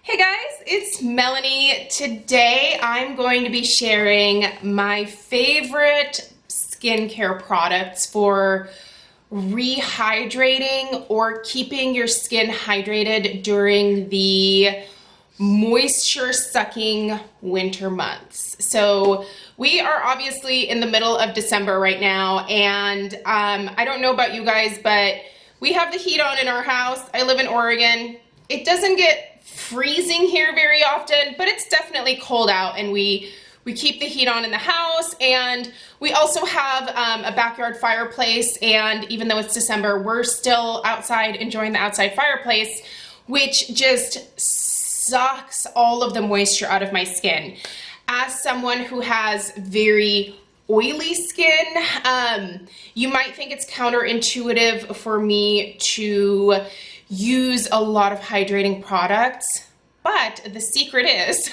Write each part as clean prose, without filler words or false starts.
Hey guys, it's Melanie. Today I'm going to be sharing my favorite skincare products for rehydrating or keeping your skin hydrated during the moisture sucking winter months. So we are obviously in the middle of December right now, and I don't know about you guys, but we have the heat on in our house. I live in Oregon. It doesn't get freezing here very often, but it's definitely cold out, and we keep the heat on in the house, and we also have a backyard fireplace, and even though it's December, we're still outside enjoying the outside fireplace, which just sucks all of the moisture out of my skin. As someone who has very oily skin, you might think it's counterintuitive for me to use a lot of hydrating products, but the secret is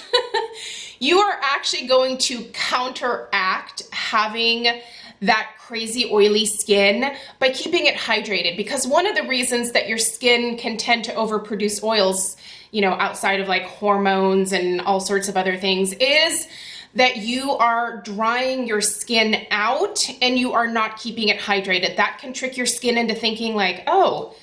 you are actually going to counteract having that crazy oily skin by keeping it hydrated, because one of the reasons that your skin can tend to overproduce oils, you know, outside of like hormones and all sorts of other things, is that you are drying your skin out and you are not keeping it hydrated. That can trick your skin into thinking like, oh,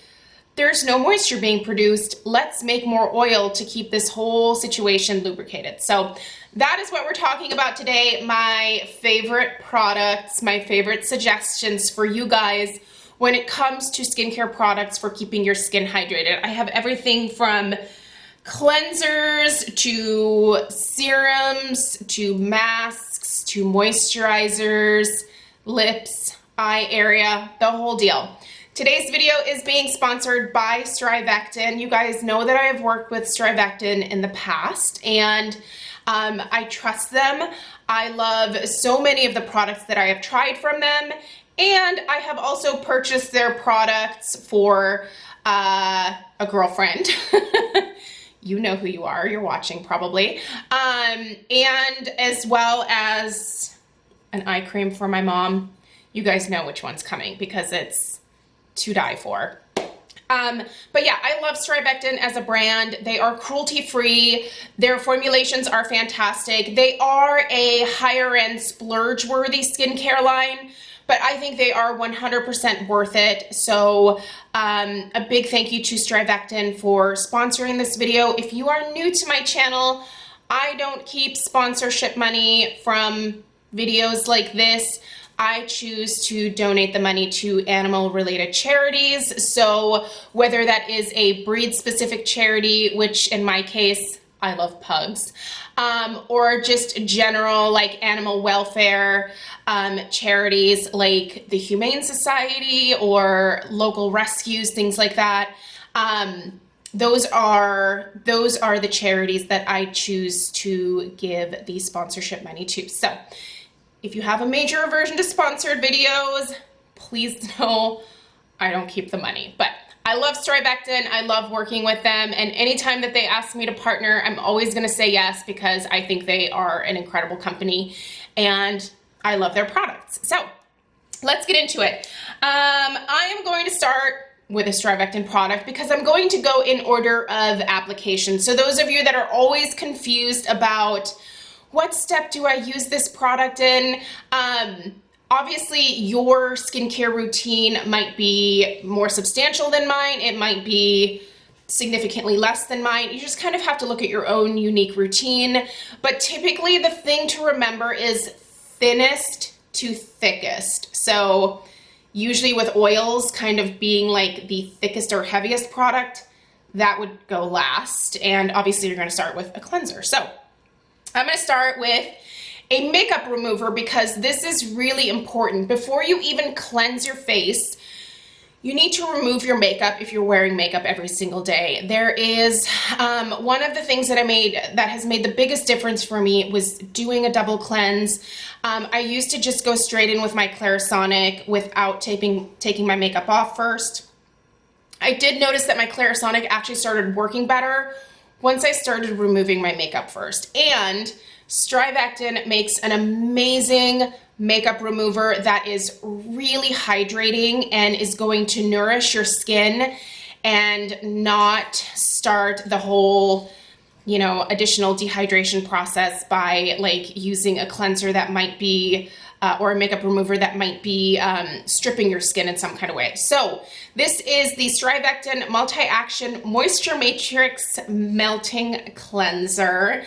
there's no moisture being produced, let's make more oil to keep this whole situation lubricated. So that is what we're talking about today. My favorite products, my favorite suggestions for you guys when it comes to skincare products for keeping your skin hydrated. I have everything from cleansers to serums to masks to moisturizers, lips, eye area, the whole deal. Today's video is being sponsored by StriVectin. You guys know that I have worked with StriVectin in the past, and I trust them. I love so many of the products that I have tried from them, and I have also purchased their products for a girlfriend. You know who you are, you're watching probably. And as well as an eye cream for my mom. You guys know which one's coming because it's to die for. But yeah, I love StriVectin as a brand. They are cruelty-free. Their formulations are fantastic. They are a higher-end splurge-worthy skincare line, but I think they are 100% worth it. So a big thank you to StriVectin for sponsoring this video. If you are new to my channel, I don't keep sponsorship money from videos like this. I choose to donate the money to animal-related charities. So whether that is a breed-specific charity, which in my case, I love pugs, or just general like animal welfare charities like the Humane Society or local rescues, things like that. Those are the charities that I choose to give the sponsorship money to. So if you have a major aversion to sponsored videos, please know I don't keep the money. But I love StriVectin, I love working with them, and anytime that they ask me to partner, I'm always gonna say yes because I think they are an incredible company and I love their products. So let's get into it. I am going to start with a StriVectin product because I'm going to go in order of application. So those of you that are always confused about what step do I use this product in? Obviously, your skincare routine might be more substantial than mine. It might be significantly less than mine. You just kind of have to look at your own unique routine. But typically, the thing to remember is thinnest to thickest. So usually with oils kind of being like the thickest or heaviest product, that would go last. And obviously, you're going to start with a cleanser. So I'm going to start with a makeup remover because this is really important. Before you even cleanse your face, you need to remove your makeup if you're wearing makeup every single day. There is one of the things that that has made the biggest difference for me was doing a double cleanse. I used to just go straight in with my Clarisonic without taking my makeup off first. I did notice that my Clarisonic actually started working better once I started removing my makeup first. And StriVectin makes an amazing makeup remover that is really hydrating and is going to nourish your skin and not start the whole you know, additional dehydration process by like using a cleanser that might be or a makeup remover that might be stripping your skin in some kind of way. So this is the StriVectin Multi-Action Moisture Matrix Melting Cleanser.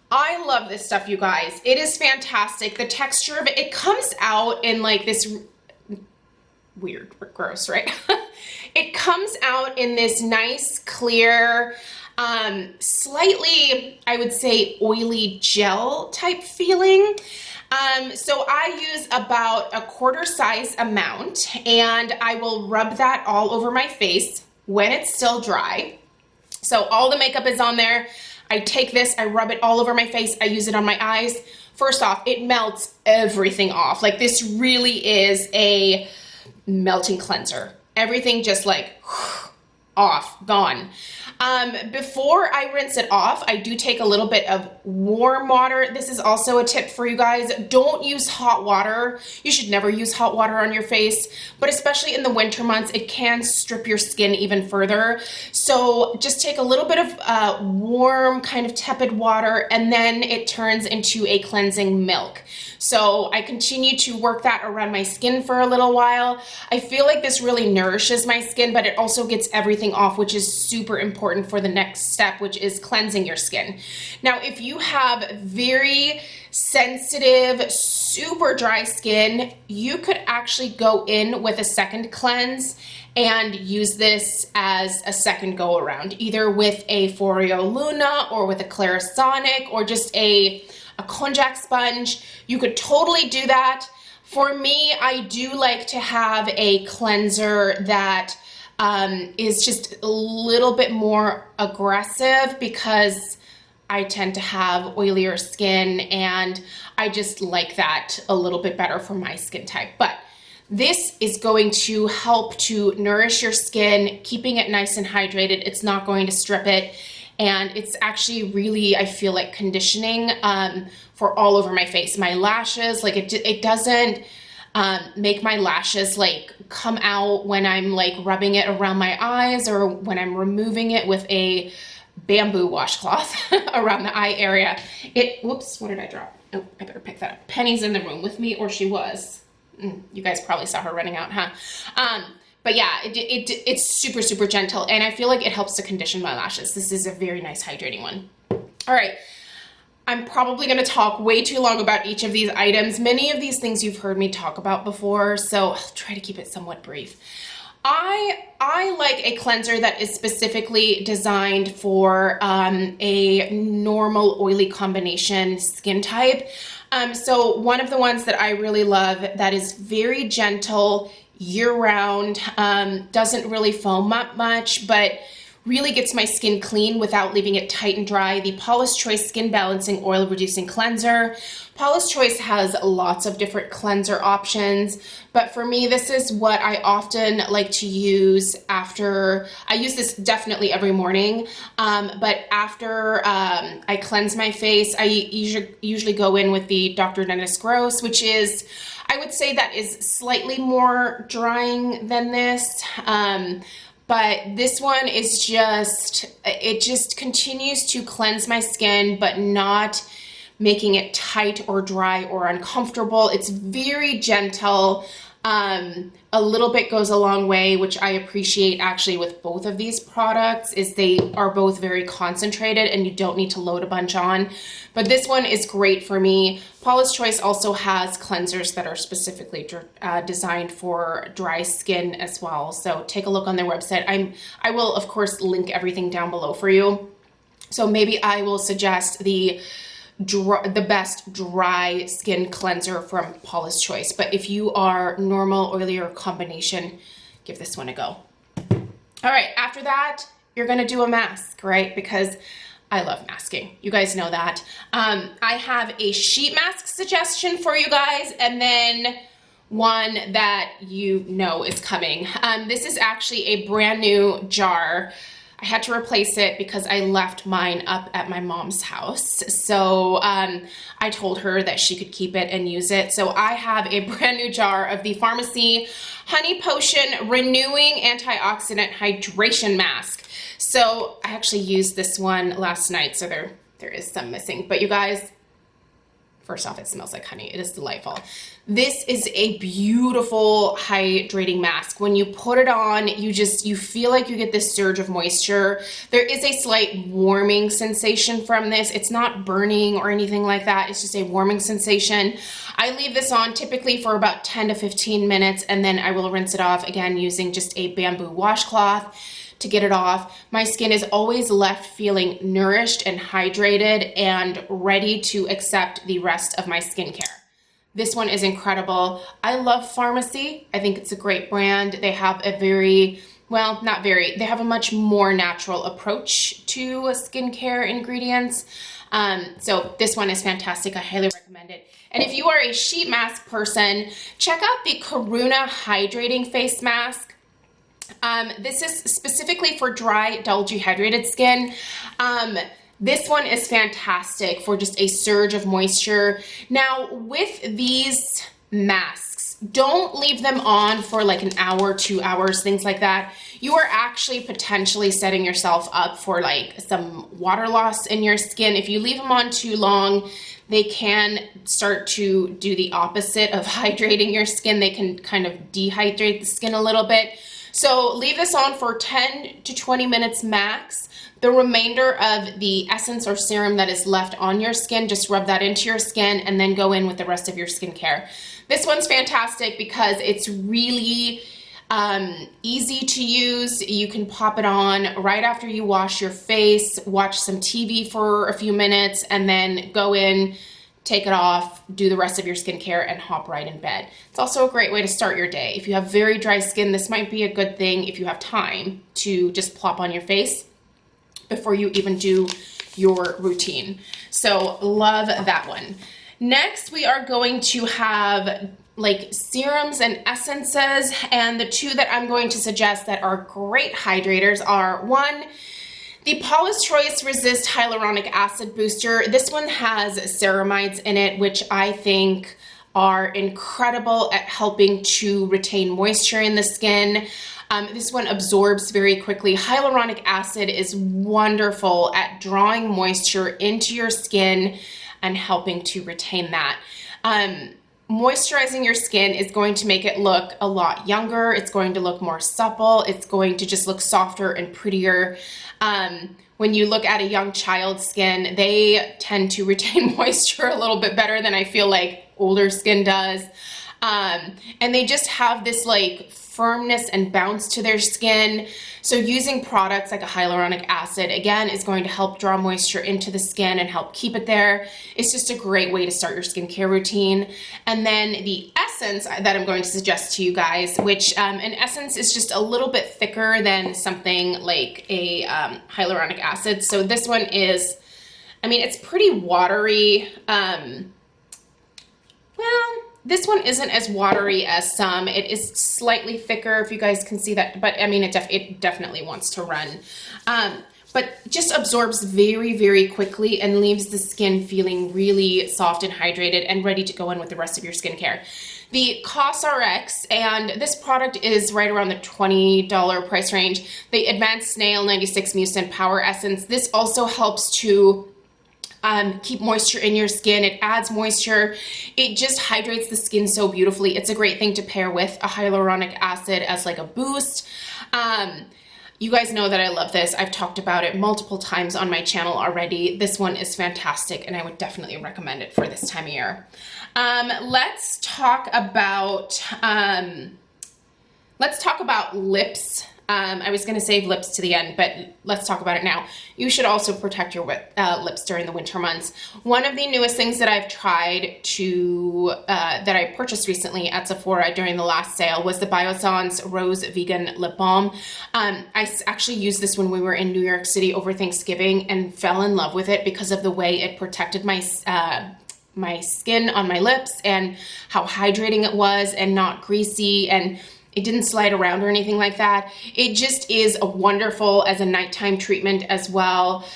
I love this stuff, you guys. It is fantastic. The texture of it, it comes out in like this weird, gross, right? It comes out in this nice, clear, slightly, I would say, oily gel type feeling. So I use about a quarter size amount, and I will rub that all over my face when it's still dry. So all the makeup is on there. I take this, I rub it all over my face. I use it on my eyes. First off, it melts everything off. Like, this really is a melting cleanser. Everything just like off, gone. Before I rinse it off, I do take a little bit of warm water. This is also a tip for you guys. Don't use hot water. You should never use hot water on your face, but especially in the winter months, it can strip your skin even further. So just take a little bit of warm, kind of tepid water, and then it turns into a cleansing milk. So I continue to work that around my skin for a little while. I feel like this really nourishes my skin, but it also gets everything off, which is super important for the next step, which is cleansing your skin. Now, if you have very sensitive, super dry skin, you could actually go in with a second cleanse and use this as a second go around, either with a Foreo Luna or with a Clarisonic or just a konjac sponge. You could totally do that. For me, I do like to have a cleanser that is just a little bit more aggressive because I tend to have oilier skin, and I just like that a little bit better for my skin type. But this is going to help to nourish your skin, keeping it nice and hydrated. It's not going to strip it. And it's actually really, I feel like, conditioning for all over my face. My lashes, like it doesn't make my lashes like come out when I'm like rubbing it around my eyes or when I'm removing it with a bamboo washcloth around the eye area. Whoops, what did I drop? Oh, I better pick that up. Penny's in the room with me, or she was. You guys probably saw her running out, huh? But yeah, it's super, super gentle, and I feel like it helps to condition my lashes. This is a very nice hydrating one. All right, I'm probably going to talk way too long about each of these items. Many of these things you've heard me talk about before, so I'll try to keep it somewhat brief. I like a cleanser that is specifically designed for a normal oily combination skin type. So one of the ones that I really love that is very gentle year-round, doesn't really foam up much, but really gets my skin clean without leaving it tight and dry. The Paula's Choice Skin Balancing Oil Reducing Cleanser. Paula's Choice has lots of different cleanser options, but for me, this is what I often like to use after. I use this definitely every morning, but after I cleanse my face, I usually go in with the Dr. Dennis Gross, which is, I would say that is slightly more drying than this. But this one is it just continues to cleanse my skin, but not making it tight or dry or uncomfortable. It's very gentle. A little bit goes a long way, which I appreciate actually with both of these products, is they are both very concentrated and you don't need to load a bunch on. But this one is great for me. Paula's Choice also has cleansers that are specifically designed for dry skin as well. So take a look on their website. I will, of course, link everything down below for you. So maybe I will suggest the best dry skin cleanser from Paula's Choice. But if you are normal, oily, or combination, give this one a go. All right, after that, you're gonna do a mask, right? Because I love masking. You guys know that. I have a sheet mask suggestion for you guys, and then one that you know is coming. This is actually a brand new jar. I had to replace it because I left mine up at my mom's house. So I told her that she could keep it and use it. So I have a brand new jar of the Farmacy Honey Potion Renewing Antioxidant Hydration Mask. So I actually used this one last night, so there is some missing. But you guys, first off, it smells like honey. It is delightful. This is a beautiful hydrating mask. When you put it on, you feel like you get this surge of moisture. There is a slight warming sensation from this. It's not burning or anything like that. It's just a warming sensation. I leave this on typically for about 10 to 15 minutes, and then I will rinse it off again using just a bamboo washcloth to get it off. My skin is always left feeling nourished and hydrated and ready to accept the rest of my skincare. This one is incredible. I love Farmacy. I think it's a great brand. They have a very, well, not very, they have a much more natural approach to skincare ingredients. So this one is fantastic. I highly recommend it. And if you are a sheet mask person, check out the Karuna Hydrating Face Mask. This is specifically for dry, dull, dehydrated skin. This one is fantastic for just a surge of moisture. Now, with these masks, don't leave them on for like an hour, 2 hours, things like that. You are actually potentially setting yourself up for like some water loss in your skin. If you leave them on too long, they can start to do the opposite of hydrating your skin. They can kind of dehydrate the skin a little bit. So leave this on for 10 to 20 minutes max. The remainder of the essence or serum that is left on your skin, just rub that into your skin and then go in with the rest of your skincare. This one's fantastic because it's really easy to use. You can pop it on right after you wash your face, watch some TV for a few minutes, and then go in, take it off, do the rest of your skincare, and hop right in bed. It's also a great way to start your day. If you have very dry skin, this might be a good thing if you have time to just plop on your face before you even do your routine. So love that one. Next, we are going to have like serums and essences, and the two that I'm going to suggest that are great hydrators are, one, the Paula's Choice Resist Hyaluronic Acid Booster. This one has ceramides in it, which I think are incredible at helping to retain moisture in the skin. This one absorbs very quickly. Hyaluronic acid is wonderful at drawing moisture into your skin and helping to retain that. Moisturizing your skin is going to make it look a lot younger. It's going to look more supple. It's going to just look softer and prettier. When you look at a young child's skin, they tend to retain moisture a little bit better than I feel like older skin does. And they just have this like firmness and bounce to their skin. So using products like a hyaluronic acid, again, is going to help draw moisture into the skin and help keep it there. It's just a great way to start your skincare routine. And then the essence that I'm going to suggest to you guys, which an essence is just a little bit thicker than something like a hyaluronic acid. So this one is, I mean, it's pretty watery. Well, this one isn't as watery as some. It is slightly thicker, if you guys can see that, but I mean, it definitely wants to run. But just absorbs very, very quickly and leaves the skin feeling really soft and hydrated and ready to go in with the rest of your skincare. The COSRX, and this product is right around the $20 price range. The Advanced Snail 96 Mucin Power Essence. This also helps to keep moisture in your skin. It adds moisture. It just hydrates the skin so beautifully. It's a great thing to pair with a hyaluronic acid as like a boost. You guys know that I love this. I've talked about it multiple times on my channel already. This one is fantastic, and I would definitely recommend it for this time of year. Let's talk about lips. I was going to save lips to the end, but let's talk about it now. You should also protect your lips during the winter months. One of the newest things that I've tried to, that I purchased recently at Sephora during the last sale was the Biossance Rose Vegan Lip Balm. I actually used this when we were in New York City over Thanksgiving and fell in love with it because of the way it protected my skin on my lips and how hydrating it was and not greasy, and it didn't slide around or anything like that. It just is a wonderful as a nighttime treatment as well.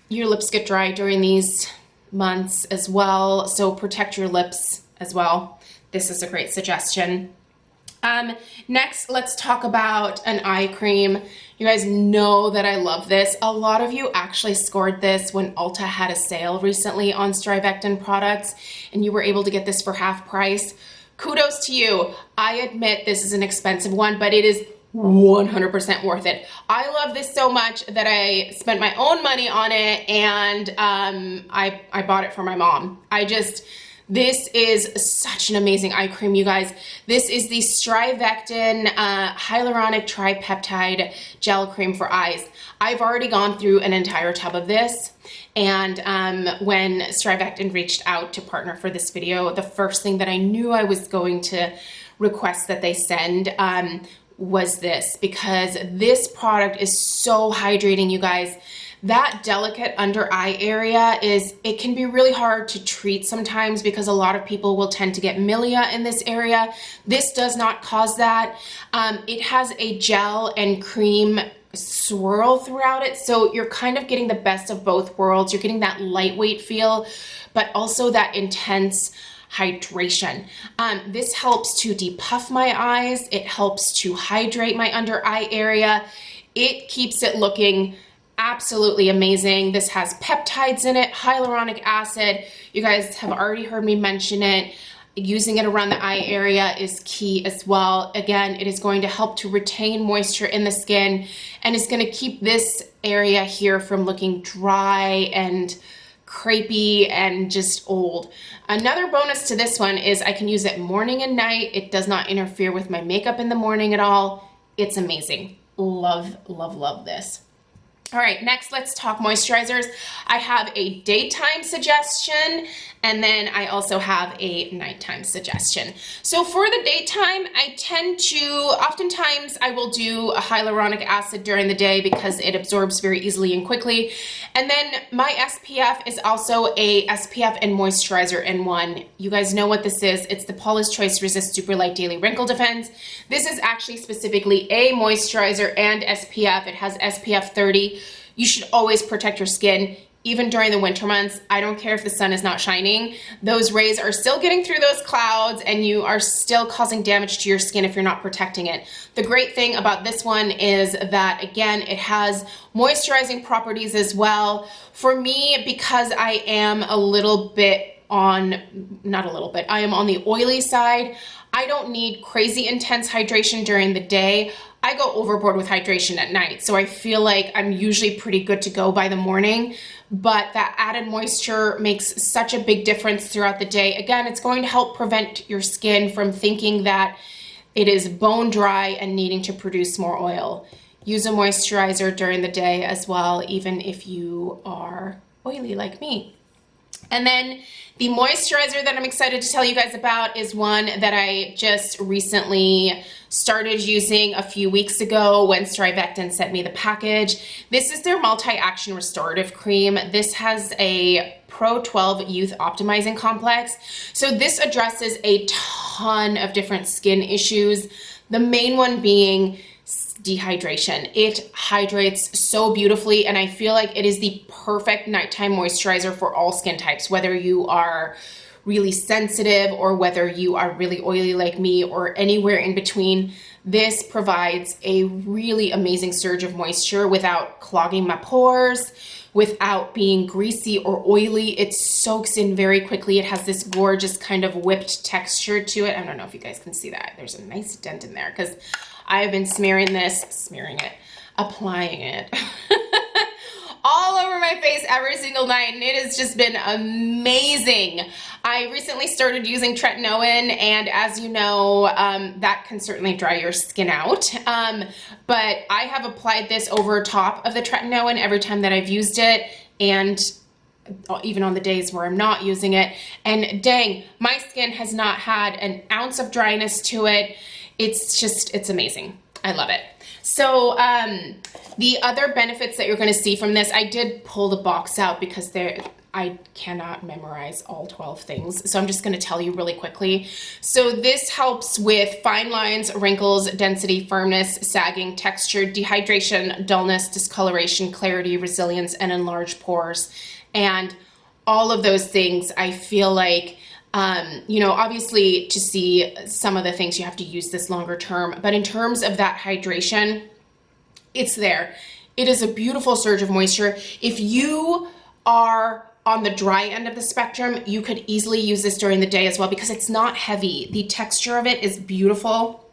Your lips get dry during these months as well, so protect your lips as well. This is a great suggestion. Next, let's talk about an eye cream. You guys know that I love this. A lot of you actually scored this when Ulta had a sale recently on StriVectin products, and you were able to get this for half price. Kudos to you. I admit this is an expensive one, but it is 100% worth it. I love this so much that I spent my own money on it, and I bought it for my mom. This is such an amazing eye cream, you guys. This is the StriVectin Hyaluronic TriPeptide Gel Cream for Eyes. I've already gone through an entire tub of this, and when StriVectin reached out to partner for this video, the first thing that I knew I was going to request that they send was this, because this product is so hydrating, you guys. That delicate under eye area it can be really hard to treat sometimes because a lot of people will tend to get milia in this area. This does not cause that. It has a gel and cream swirl throughout it, so you're kind of getting the best of both worlds. You're getting that lightweight feel, but also that intense hydration. This helps to depuff my eyes. It helps to hydrate my under eye area. It keeps it looking absolutely amazing. This has peptides in it, hyaluronic acid. You guys have already heard me mention it. Using it around the eye area is key as well. Again, it is going to help to retain moisture in the skin, and it's going to keep this area here from looking dry and crepey and just old. Another bonus to this one is I can use it morning and night. It does not interfere with my makeup in the morning at all. It's amazing. Love, love, love this. All right, next let's talk moisturizers. I have a daytime suggestion, and then I also have a nighttime suggestion. So for the daytime, oftentimes I will do a hyaluronic acid during the day because it absorbs very easily and quickly. And then my SPF is also a SPF and moisturizer in one. You guys know what this is. It's the Paula's Choice Resist Super Light Daily Wrinkle Defense. This is actually specifically a moisturizer and SPF. It has SPF 30. You should always protect your skin, even during the winter months. I don't care if the sun is not shining. Those rays are still getting through those clouds, and you are still causing damage to your skin if you're not protecting it. The great thing about this one is that, again, it has moisturizing properties as well. For me, because I am I am on the oily side, I don't need crazy intense hydration during the day. I go overboard with hydration at night, so I feel like I'm usually pretty good to go by the morning, but that added moisture makes such a big difference throughout the day. Again, it's going to help prevent your skin from thinking that it is bone dry and needing to produce more oil. Use a moisturizer during the day as well, even if you are oily like me. And then the moisturizer that I'm excited to tell you guys about is one that I just recently started using a few weeks ago when StriVectin sent me the package. This is their multi-action restorative cream. This has a Pro 12 Youth Optimizing Complex. So this addresses a ton of different skin issues. The main one being dehydration. It hydrates so beautifully, and I feel like it is the perfect nighttime moisturizer for all skin types, whether you are really sensitive or whether you are really oily like me or anywhere in between. This provides a really amazing surge of moisture without clogging my pores, without being greasy or oily. It soaks in very quickly. It has this gorgeous kind of whipped texture to it. I don't know if you guys can see that. There's a nice dent in there because I have been applying it all over my face every single night, and it has just been amazing. I recently started using tretinoin, and as you know, that can certainly dry your skin out. But I have applied this over top of the tretinoin every time that I've used it, and even on the days where I'm not using it. And dang, my skin has not had an ounce of dryness to it. It's amazing. I love it. So the other benefits that you're going to see from this, I did pull the box out because I cannot memorize all 12 things. So I'm just going to tell you really quickly. So this helps with fine lines, wrinkles, density, firmness, sagging, texture, dehydration, dullness, discoloration, clarity, resilience, and enlarged pores. And all of those things, I feel like You know, obviously to see some of the things you have to use this longer term, but in terms of that hydration, it's there. It is a beautiful surge of moisture. If you are on the dry end of the spectrum, you could easily use this during the day as well because it's not heavy. The texture of it is beautiful.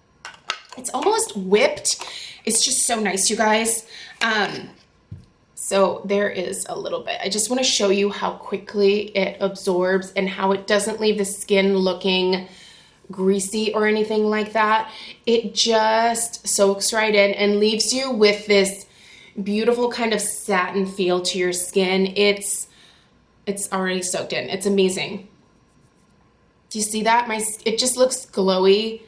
It's almost whipped. It's just so nice, you guys. So there is a little bit. I just want to show you how quickly it absorbs and how it doesn't leave the skin looking greasy or anything like that. It just soaks right in and leaves you with this beautiful kind of satin feel to your skin. It's already soaked in. It's amazing. Do you see that? It just looks glowy.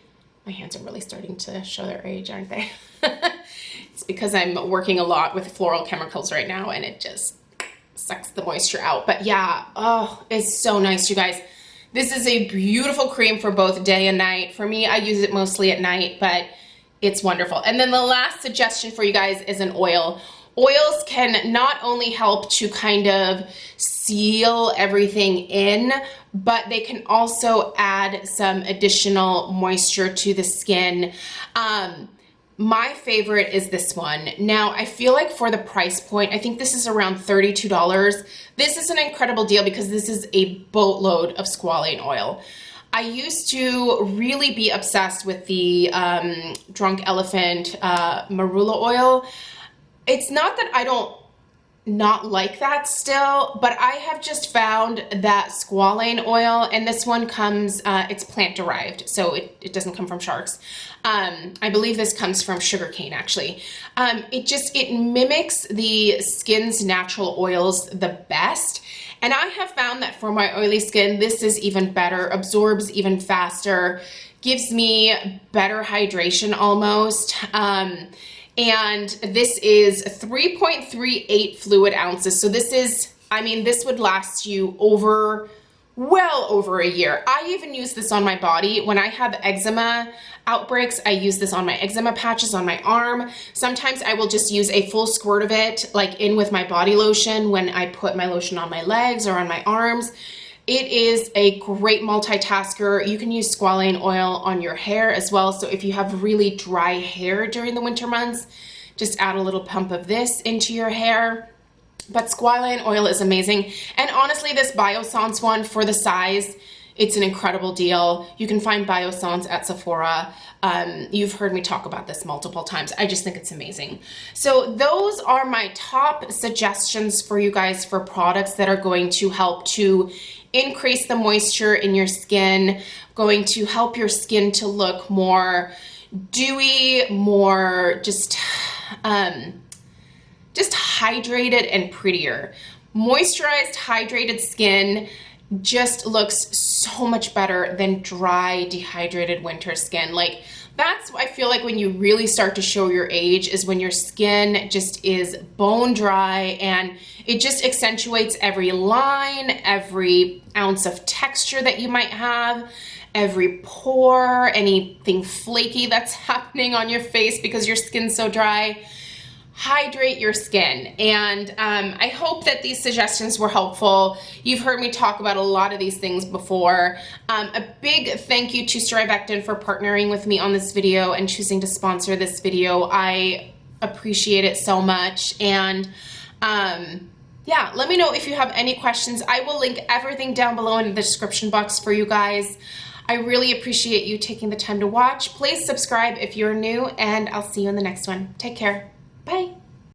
My hands are really starting to show their age, aren't they? It's because I'm working a lot with floral chemicals right now and it just sucks the moisture out. But yeah, oh, it's so nice, you guys. This is a beautiful cream for both day and night. For me, I use it mostly at night, but it's wonderful. And then the last suggestion for you guys is an oil. Oils can not only help to kind of seal everything in, but they can also add some additional moisture to the skin. My favorite is this one. Now, I feel like for the price point, I think this is around $32. This is an incredible deal because this is a boatload of squalane oil. I used to really be obsessed with the Drunk Elephant marula oil. It's not that I don't not like that still, but I have just found that squalane oil, and this one comes, it's plant derived, so it doesn't come from sharks. I believe this comes from sugarcane actually. It mimics the skin's natural oils the best. And I have found that for my oily skin, this is even better, absorbs even faster, gives me better hydration almost. And this is 3.38 fluid ounces. So this is, I mean, this would last you well over a year. I even use this on my body. When I have eczema outbreaks, I use this on my eczema patches on my arm. Sometimes I will just use a full squirt of it, like in with my body lotion when I put my lotion on my legs or on my arms. It is a great multitasker. You can use squalane oil on your hair as well. So if you have really dry hair during the winter months, just add a little pump of this into your hair. But squalane oil is amazing. And honestly, this Biossance one for the size, it's an incredible deal. You can find Biossance at Sephora. You've heard me talk about this multiple times. I just think it's amazing. So those are my top suggestions for you guys for products that are going to help to increase the moisture in your skin, going to help your skin to look more dewy, more just hydrated and prettier. Moisturized, hydrated skin just looks so much better than dry, dehydrated winter skin. Like, that's, I feel like, when you really start to show your age is when your skin just is bone dry and it just accentuates every line, every ounce of texture that you might have, every pore, anything flaky that's happening on your face because your skin's so dry. Hydrate your skin. And I hope that these suggestions were helpful. You've heard me talk about a lot of these things before. A big thank you to StriVectin for partnering with me on this video and choosing to sponsor this video. I appreciate it so much. And yeah, let me know if you have any questions. I will link everything down below in the description box for you guys. I really appreciate you taking the time to watch. Please subscribe if you're new, and I'll see you in the next one. Take care. Bye.